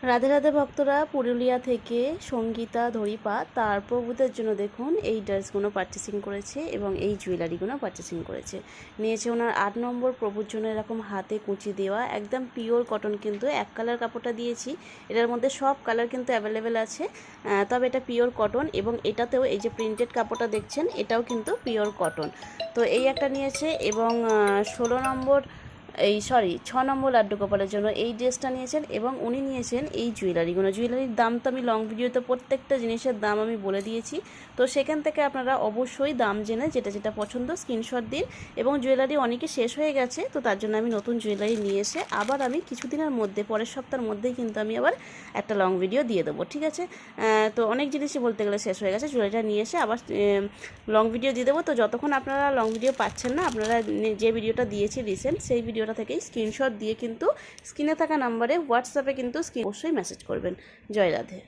রাধে রাধে ভক্তরা, পুরুলিয়া থেকে সঙ্গীতা ধরিপা তার প্রভুদের জন্য দেখুন এই ড্রেসগুলো পারচেসিং করেছে এবং এই জুয়েলারিগুলো পারচেসিং করেছে। নিয়েছে ওনার 8 নম্বর প্রভুর জন্য এরকম হাতে কুচি দেওয়া একদম পিওর কটন, কিন্তু এক কালার কাপড়টা দিয়েছি, এটার মধ্যে সব কালার কিন্তু অ্যাভেলেবেল আছে, তবে এটা পিওর কটন এবং এটাতেও এই যে প্রিন্টেড কাপড়টা দেখছেন এটাও কিন্তু পিওর কটন। তো এই একটা নিয়েছে এবং 6 নম্বর লাড্ডু গোপালের জন্য এই ড্রেসটা নিয়েছেন এবং উনি নিয়েছেন এই জুয়েলারির দাম তো আমি লং ভিডিওতে প্রত্যেকটা জিনিসের দাম আমি বলে দিয়েছি। তো সেখান থেকে আপনারা অবশ্যই দাম জেনে যেটা যেটা পছন্দ স্ক্রিনশট দিন। এবং জুয়েলারি অনেকে শেষ হয়ে গেছে, তো তার জন্য আমি নতুন জুয়েলারি নিয়ে এসে আবার আমি কিছুদিনের মধ্যে পরের সপ্তাহের মধ্যেই কিন্তু আমি আবার একটা লং ভিডিও দিয়ে দেবো, ঠিক আছে। তো অনেক জিনিসই বলতে গেলে শেষ হয়ে গেছে, জুয়েলারিটা নিয়ে এসে আবার লং ভিডিও দিয়ে দেবো। তো যতক্ষণ আপনারা লং ভিডিও পাচ্ছেন না, আপনারা যে ভিডিওটা দিয়েছি রিসেন্ট সেই ভিডিওটা থেকেই স্ক্রিনশট দিয়ে কিন্তু স্ক্রিনে থাকা নাম্বারে হোয়াটসঅ্যাপে কিন্তু অবশ্যই মেসেজ করবেন। জয় রাধে।